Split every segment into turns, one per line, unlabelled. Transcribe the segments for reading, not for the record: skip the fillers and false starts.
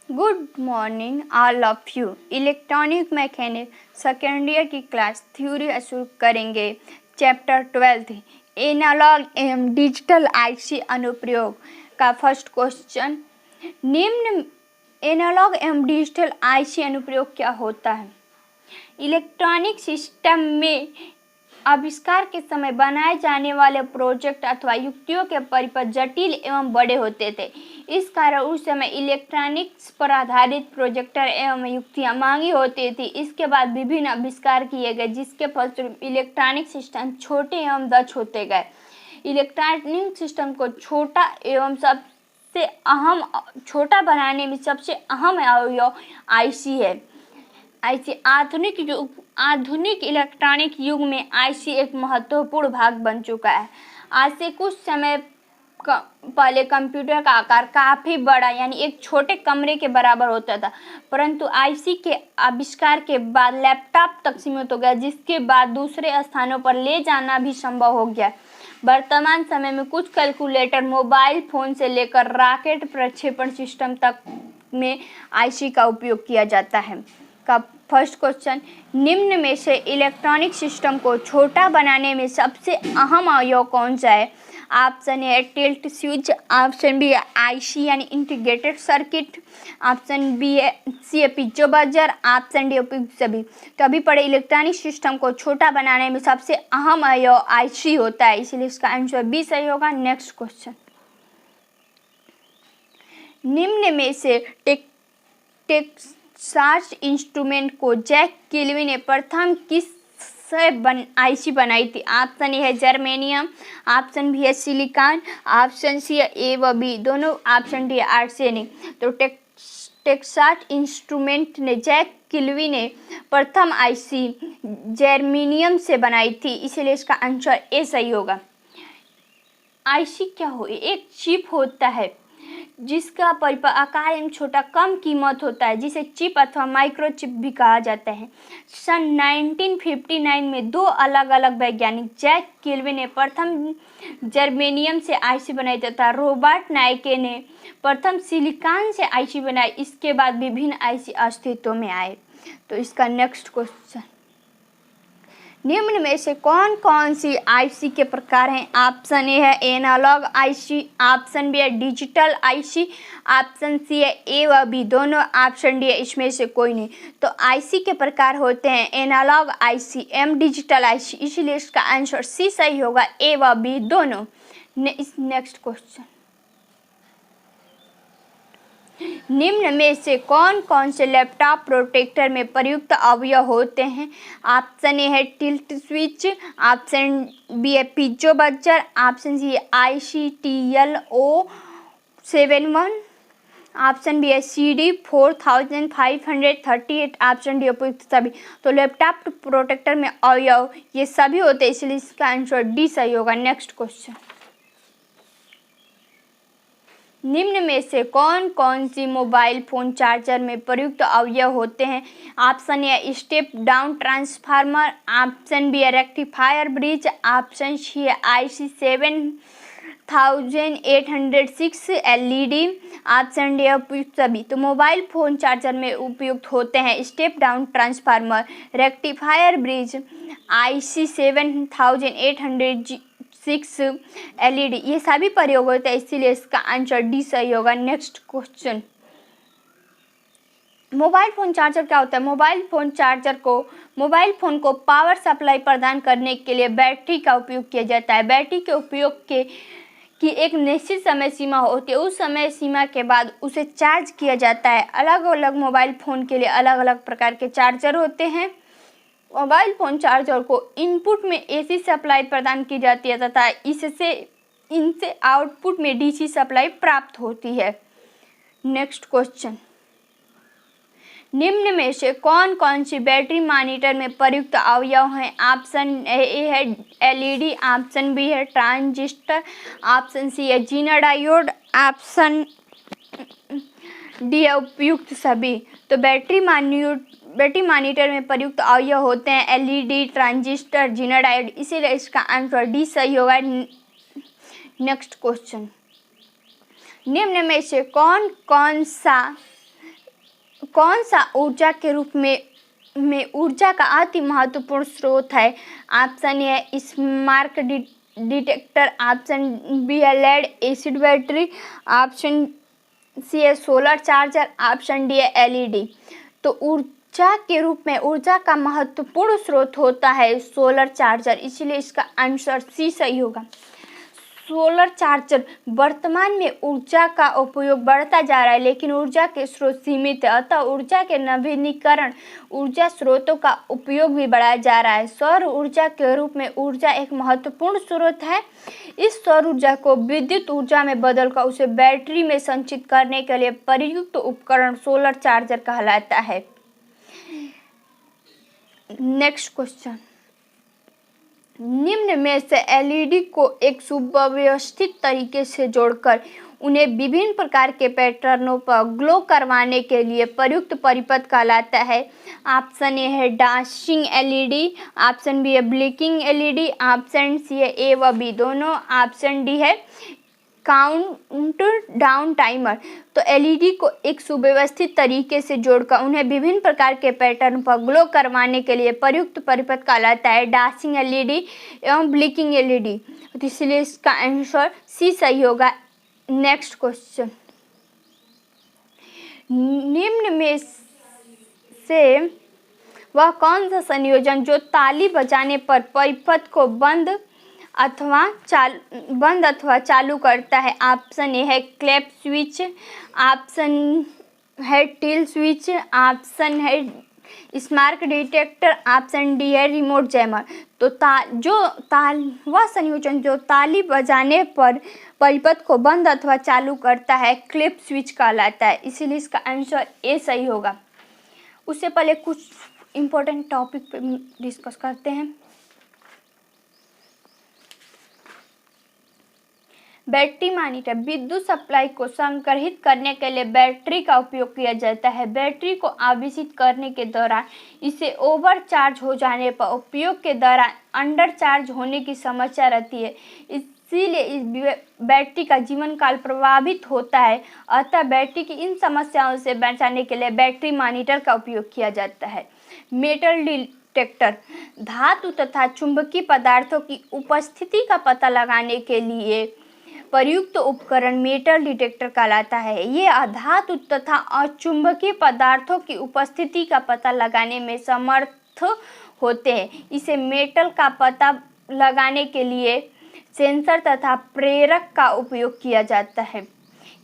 Good morning all of you. Electronic mechanic second year की class theory शुरू करेंगे। Chapter 12 analogue एवं digital IC अनुप्रयोग का फर्स्ट क्वेश्चन। निम्न एनालॉग एवं डिजिटल आईसी अनुप्रयोग क्या होता है? इलेक्ट्रॉनिक सिस्टम में आविष्कार के समय बनाए जाने वाले प्रोजेक्ट अथवा युक्तियों के परिपथ जटिल एवं बड़े होते थे। इस कारण उस समय इलेक्ट्रॉनिक्स पर आधारित प्रोजेक्टर एवं युक्तियां मांगी होती थी। इसके बाद विभिन्न आविष्कार किए गए, जिसके फलस्वरूप इलेक्ट्रॉनिक सिस्टम छोटे एवं दक्ष होते गए। इलेक्ट्रॉनिक सिस्टम को छोटा बनाने में सबसे अहम अवयव आईसी है। आईसी आधुनिक इलेक्ट्रॉनिक युग में आईसी एक महत्वपूर्ण भाग बन चुका है। आज से कुछ समय पहले कंप्यूटर का आकार काफी बड़ा यानी एक छोटे कमरे के बराबर होता था, परंतु आईसी के आविष्कार के बाद लैपटॉप तक सीमित हो गया, जिसके बाद दूसरे स्थानों पर ले जाना भी संभव हो गया। वर्तमान समय में कुछ कैलकुलेटर, मोबाइल फोन से लेकर रॉकेट प्रक्षेपण सिस्टम तक में आईसी का उपयोग किया जाता है। का फर्स्ट क्वेश्चन, निम्न में से इलेक्ट्रॉनिक सिस्टम को छोटा बनाने में सबसे अहम अवयव कौन सा है? Option A tilt switch, option B IC यानी integrated circuit, option B C है पिज्जो बजर, ऑप्शन डी उपयुक्त सभी। तो अभी पढ़े इलेक्ट्रॉनिक सिस्टम को छोटा बनाने में सबसे अहम अवयव आईसी होता है, इसलिए इसका आंसर बी सही होगा। नेक्स्ट क्वेश्चन, निम्न में से टेक्सास इंस्ट्रूमेंट को जैक किल्वी ने प्रथम किस आईसी बनाई थी? ऑप्शन ए है जर्मेनियम, ऑप्शन बी है सिलिकॉन, ऑप्शन सी है ए व बी दोनों, ऑप्शन डी है आर्सेनिक। तो टेक्सास इंस्ट्रूमेंट ने जैक किल्वी ने प्रथम आईसी जर्मेनियम से बनाई थी, इसलिए इसका आंसर ए सही होगा। आईसी क्या हो? एक चिप होता है जिसका आकार एवं छोटा, कम कीमत होता है, जिसे चिप अथवा माइक्रोचिप भी कहा जाता है। सन 1959 में दो अलग अलग वैज्ञानिक जैक किल्वी ने प्रथम जर्मेनियम से आईसी बनाई तथा रॉबर्ट नाइके ने प्रथम सिलिकॉन से आईसी बनाई। इसके बाद विभिन्न आईसी अस्तित्व में आए। तो इसका नेक्स्ट क्वेश्चन, निम्न में से कौन कौन सी आईसी के प्रकार हैं? ऑप्शन ए है एनालॉग आईसी, ऑप्शन बी है डिजिटल आईसी, ऑप्शन सी है ए व बी दोनों, ऑप्शन डी है इसमें से कोई नहीं। तो आईसी के प्रकार होते हैं एनालॉग आईसी एवं डिजिटल आईसी, इसलिए इसका आंसर सी सही होगा, ए व बी दोनों। नेक्स्ट क्वेश्चन, निम्न में से कौन कौन से लैपटॉप प्रोटेक्टर में प्रयुक्त अवयव होते हैं? ऑप्शन ए है टिल्ट स्विच, ऑप्शन बी है पिज्जो बजर, ऑप्शन सी है ICTLO71, ऑप्शन बी है CD 4538, ऑप्शन डी उपयुक्त सभी। तो लैपटॉप प्रोटेक्टर में अवयव ये सभी होते हैं, इसलिए इसका आंसर डी सही होगा। नेक्स्ट क्वेश्चन, निम्न में से कौन कौन सी मोबाइल फोन चार्जर में प्रयुक्त अवयव होते हैं? Option A step down transformer, option B है रेक्टिफायर ब्रिज, ऑप्शन सी है IC 7806 LED, ऑप्शन डी उपयुक्त सभी। तो मोबाइल फोन चार्जर में उपयुक्त होते हैं step down transformer, rectifier bridge, IC 7806 LED, ये सभी प्रयोग होते हैं, इसीलिए इसका आंसर डी सही होगा। Next question, mobile phone charger क्या होता है? मोबाइल फोन को पावर सप्लाई प्रदान करने के लिए बैटरी का उपयोग किया जाता है। बैटरी के उपयोग की एक निश्चित समय सीमा होती है, उस समय सीमा के बाद उसे चार्ज किया जाता है। अलग अलग मोबाइल फोन के लिए अलग अलग प्रकार के चार्जर होते हैं। मोबाइल फोन चार्जर को इनपुट में AC सप्लाई प्रदान की जाती है तथा इनसे आउटपुट में DC सप्लाई प्राप्त होती है। नेक्स्ट क्वेश्चन, निम्न में से कौन कौन सी बैटरी मॉनिटर में प्रयुक्त अवयव हैं? ऑप्शन ए है LED, ऑप्शन बी है ट्रांजिस्टर, ऑप्शन सी है जीना डायोड, ऑप्शन डी है उपयुक्त सभी। तो बैटरी मॉनिटर में प्रयुक्त अवयव होते हैं LED, ट्रांजिस्टर, जीना डायोड, इसीलिए इसका आंसर डी सही होगा। नेक्स्ट क्वेश्चन, निम्न में से कौन कौन सा कौन सा ऊर्जा के रूप में ऊर्जा का अति महत्वपूर्ण स्रोत है? ऑप्शन ए है स्मार्ट डिटेक्टर, ऑप्शन बी है lead acid battery, option C है सोलर चार्जर, ऑप्शन डी है एलईडी। तो ऊर्जा के रूप में ऊर्जा का महत्वपूर्ण स्रोत होता है सोलर चार्जर, इसीलिए इसका आंसर सी सही होगा। सोलर चार्जर वर्तमान में ऊर्जा का उपयोग बढ़ता जा रहा है, लेकिन ऊर्जा के स्रोत सीमित है, अतः ऊर्जा के नवीनीकरण ऊर्जा स्रोतों का उपयोग भी बढ़ाया जा रहा है। सौर ऊर्जा के रूप में ऊर्जा एक महत्वपूर्ण स्रोत है। इस सौर ऊर्जा को विद्युत ऊर्जा में बदलकर उसे बैटरी में संचित करने के लिए प्रयुक्त उपकरण सोलर चार्जर कहलाता है। नेक्स्ट क्वेश्चन, निम्न में से एलईडी को एक सुव्यवस्थित तरीके से जोड़कर उन्हें विभिन्न प्रकार के पैटर्नों पर ग्लो करवाने के लिए प्रयुक्त परिपथ कहलाता है। ऑप्शन ए है डांसिंग एलईडी, ऑप्शन बी है ब्लिंकिंग एलईडी, ऑप्शन सी है ए व बी दोनों, ऑप्शन डी है काउंट डाउन टाइमर। तो एलईडी को एक सुव्यवस्थित तरीके से जोड़कर उन्हें विभिन्न प्रकार के पैटर्न पर ग्लो करवाने के लिए प्रयुक्त परिपथ कहलाता है डांसिंग एलईडी एवं ब्लिंकिंग एलईडी। तो इसलिए इसका आंसर सी सही होगा। नेक्स्ट क्वेश्चन, निम्न में से वह कौन सा संयोजन जो ताली बजाने पर परिपथ को बंद अथवा चालू करता है? ऑप्शन ए है क्लैप स्विच, ऑप्शन है टिल स्विच, ऑप्शन है स्मार्ट डिटेक्टर, ऑप्शन डी है रिमोट जैमर। तो वह संयोजन जो ताली बजाने पर परिपथ को बंद अथवा चालू करता है क्लैप स्विच कहलाता है, इसीलिए इसका आंसर ए सही होगा। उससे पहले कुछ इम्पोर्टेंट टॉपिक पे डिस्कस करते हैं। बैटरी मॉनिटर, विद्युत सप्लाई को संग्रहित करने के लिए बैटरी का उपयोग किया जाता है। बैटरी को आवेशित करने के दौरान इसे ओवरचार्ज हो जाने पर उपयोग के दौरान अंडर चार्ज होने की समस्या रहती है, इसीलिए इस बैटरी का जीवन काल प्रभावित होता है। अतः बैटरी की इन समस्याओं से बचाने के लिए बैटरी मॉनिटर का उपयोग किया जाता है। मेटल डिटेक्टर, धातु तथा चुंबकीय पदार्थों की उपस्थिति का पता लगाने के लिए प्रयुक्त उपकरण मेटल डिटेक्टर कहलाता है। ये धातु तथा अचुंबकीय पदार्थों की उपस्थिति का पता लगाने में समर्थ होते हैं। इसे मेटल का पता लगाने के लिए सेंसर तथा प्रेरक का उपयोग किया जाता है।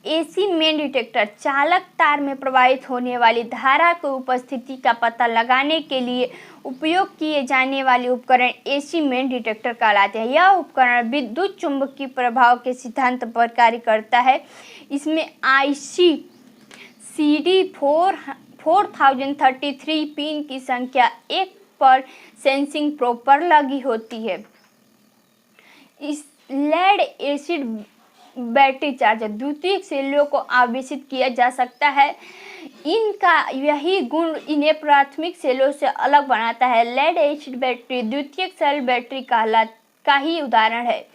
एसी मेन डिटेक्टर, चालक तार में प्रवाहित होने वाली धारा की उपस्थिति का पता लगाने के लिए उपयोग किए जाने वाले उपकरण एसी मेन डिटेक्टर कहलाते हैं। यह उपकरण विद्युत चुंबकीय प्रभाव के सिद्धांत पर कार्य करता है। इसमें IC CD 4033 पिन की संख्या 1 पर सेंसिंग प्रोब पर लगी होती है। इस लेड एसिड बैटरी चार्जर द्वितीयक सेलों को आवेशित किया जा सकता है। इनका यही गुण इन्हें प्राथमिक सेलों से अलग बनाता है। लेड एसिड बैटरी द्वितीयक सेल बैटरी का ही उदाहरण है।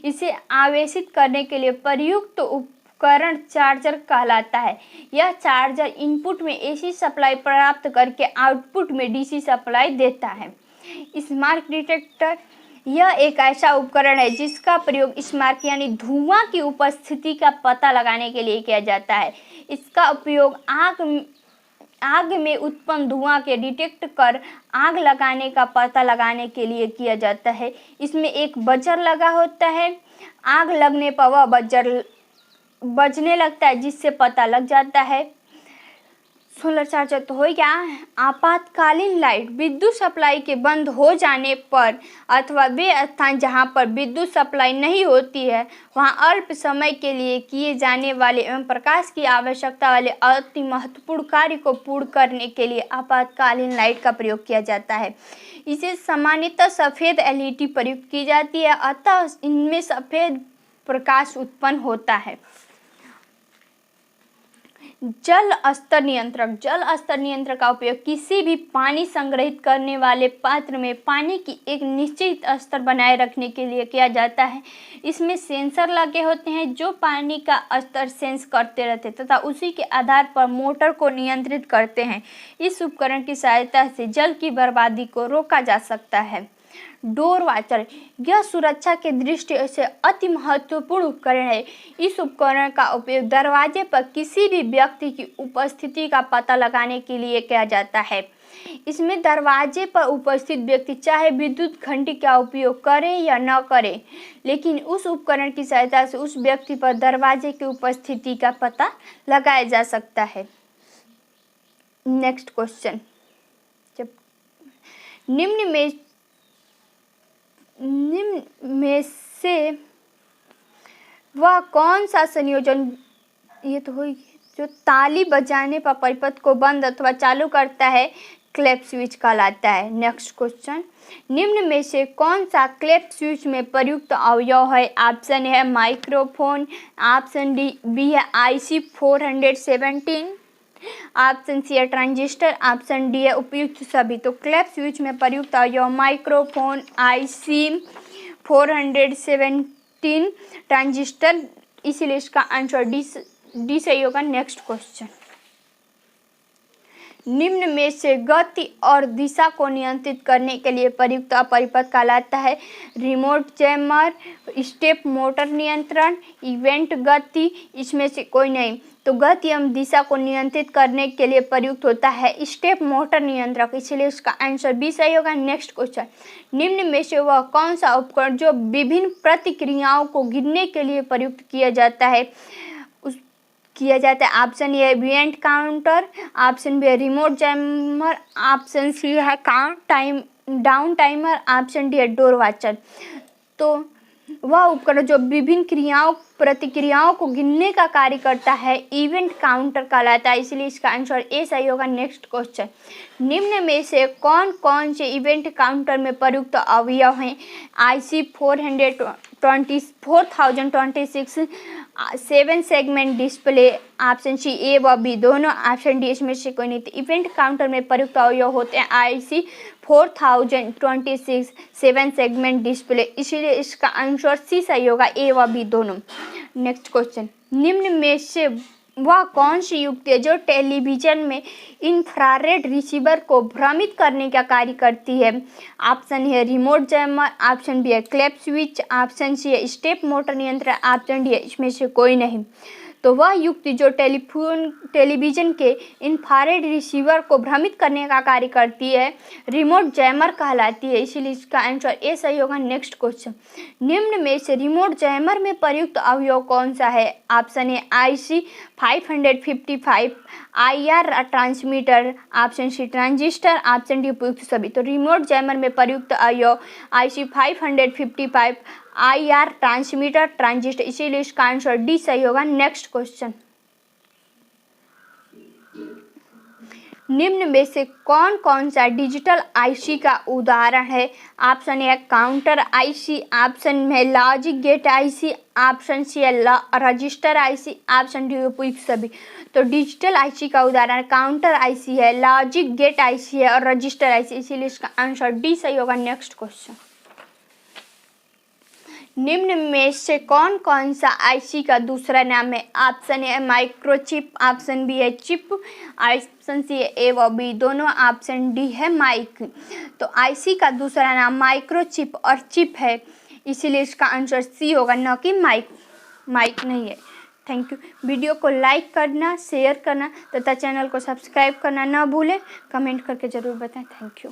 इसे आवेशित करने के लिए प्रयुक्त उपकरण चार्जर कहलाता है। यह चार्जर इनपुट में एसी सप्लाई प्राप्त करके आउटपुट में डीसी सप्लाई देता है। स्मार्ट डिटेक्टर, यह एक ऐसा उपकरण है जिसका प्रयोग स्मार्ट यानी धुआं की उपस्थिति का पता लगाने के लिए किया जाता है। इसका उपयोग आग में उत्पन्न धुआं के डिटेक्ट कर आग लगाने का पता लगाने के लिए किया जाता है। इसमें एक बजर लगा होता है। आग लगने पर वह बजर बजने लगता है, जिससे पता लग जाता है। सोलर चार्जर तो हो गया। आपातकालीन लाइट, विद्युत सप्लाई के बंद हो जाने पर अथवा वे स्थान जहां पर विद्युत सप्लाई नहीं होती है वहां अल्प समय के लिए किए जाने वाले एवं प्रकाश की आवश्यकता वाले अति महत्वपूर्ण कार्य को पूर्ण करने के लिए आपातकालीन लाइट का प्रयोग किया जाता है। इसे सामान्यतः सफ़ेद LED प्रयुक्त की जाती है, अतः इनमें सफ़ेद प्रकाश उत्पन्न होता है। जल स्तर नियंत्रक। जल स्तर नियंत्रक का उपयोग किसी भी पानी संग्रहित करने वाले पात्र में पानी की एक निश्चित स्तर बनाए रखने के लिए किया जाता है। इसमें सेंसर लगे होते हैं जो पानी का स्तर सेंस करते रहते हैं तथा उसी के आधार पर मोटर को नियंत्रित करते हैं। इस उपकरण की सहायता से जल की बर्बादी को रोका जा सकता है। डोर वॉचर, यह सुरक्षा के दृष्टि से अति महत्वपूर्ण उपकरण है। इस उपकरण का उपयोग दरवाजे पर किसी भी व्यक्ति की उपस्थिति का पता लगाने के लिए किया जाता है। इसमें दरवाजे पर उपस्थित व्यक्ति चाहे विद्युत घंटी का उपयोग करे या न करे, लेकिन उस उपकरण की सहायता से उस व्यक्ति पर दरवाजे की उपस्थिति का पता लगाया जा सकता है। नेक्स्ट क्वेश्चन, जब निम्न में से वह कौन सा संयोजन, ये तो होगी, जो ताली बजाने पर परिपथ को बंद अथवा चालू करता है, क्लैप स्विच कहलाता है। नेक्स्ट क्वेश्चन, निम्न में से कौन सा क्लैप स्विच में प्रयुक्त अवयव है? ऑप्शन है माइक्रोफोन, ऑप्शन बी है IC 417, ऑप्शन सी है ट्रांजिस्टर, ऑप्शन डी है उपयुक्त सभी। तो क्लैप स्विच में प्रयुक्त अवयव माइक्रोफोन, IC 417, ट्रांजिस्टर, इसीलिए इसका आंसर डी सही होगा। नेक्स्ट क्वेश्चन, निम्न में से गति और दिशा को नियंत्रित करने के लिए प्रयुक्त परिपथ कहलाता है? रिमोट जैमर, स्टेप मोटर नियंत्रण, इवेंट गति, इसमें से कोई नहीं। तो गति एवं दिशा को नियंत्रित करने के लिए प्रयुक्त होता है स्टेप मोटर नियंत्रक, इसलिए इसका आंसर बी सही होगा। नेक्स्ट क्वेश्चन, निम्न में से वह कौन सा उपकरण जो विभिन्न प्रतिक्रियाओं को गिनने के लिए प्रयुक्त किया जाता है? Option A event counter, option B है रिमोट जैमर, ऑप्शन सी है डाउन टाइमर, ऑप्शन डी है डोर वॉचर। तो वह उपकरण जो विभिन्न प्रतिक्रियाओं को गिनने का कार्य करता है इवेंट काउंटर कहलाता है, इसलिए इसका आंसर ए सही होगा। नेक्स्ट क्वेश्चन, निम्न में से कौन कौन से इवेंट काउंटर में प्रयुक्त अवयव हैं? IC 4026 7 segment display, option C A व बी दोनों, ऑप्शन डी इसमें से कोई नहीं। इवेंट काउंटर में प्रयुक्त अवयव होते हैं IC 4026 7 सेगमेंट डिस्प्ले, इसीलिए इसका आंसर सी सही होगा, ए व बी दोनों। नेक्स्ट क्वेश्चन, निम्न में से वह कौन सी युक्ति है जो टेलीविजन में इंफ्रारेड रिसीवर को भ्रमित करने का कार्य करती है? ऑप्शन है रिमोट जैमर, ऑप्शन बी है क्लैप स्विच, ऑप्शन सी है स्टेप मोटर नियंत्रण, ऑप्शन डी है इसमें से कोई नहीं। तो वह युक्ति जो टेलीविजन के इंफ्रारेड रिसीवर को भ्रमित करने का कार्य करती है रिमोट जैमर कहलाती है, इसीलिए इसका आंसर ए सही होगा। नेक्स्ट क्वेश्चन, निम्न में से रिमोट जैमर में प्रयुक्त अवयव कौन सा है? Option A IC 555 IR transmitter, option C transistor, option D उपयुक्त सभी। तो रिमोट जैमर में प्रयुक्त अवयव IC 555 IR ट्रांसमीटर, ट्रांजिस्टर, इसीलिए इसका आंसर डी सही होगा। नेक्स्ट क्वेश्चन, निम्न में से कौन कौन सा डिजिटल IC का उदाहरण है? Option A counter IC, option में logic gate IC, option C है रजिस्टर IC, ऑप्शन डी उपयुक्त सभी। तो डिजिटल IC का उदाहरण काउंटर IC है, लॉजिक गेट IC है और रजिस्टर IC, इसीलिए इसका आंसर डी सही होगा। नेक्स्ट क्वेश्चन, निम्न में से कौन कौन सा IC का दूसरा नाम है? Option A microchip, option B है चिप, ऑप्शन सी है ए व बी दोनों, ऑप्शन डी है माइक। तो IC का दूसरा नाम माइक्रोचिप और चिप है, इसीलिए इसका आंसर सी होगा, न कि माइक नहीं है। Thank you. वीडियो को लाइक करना, शेयर करना तथा चैनल को सब्सक्राइब करना न भूलें। कमेंट करके ज़रूर बताएं। Thank you.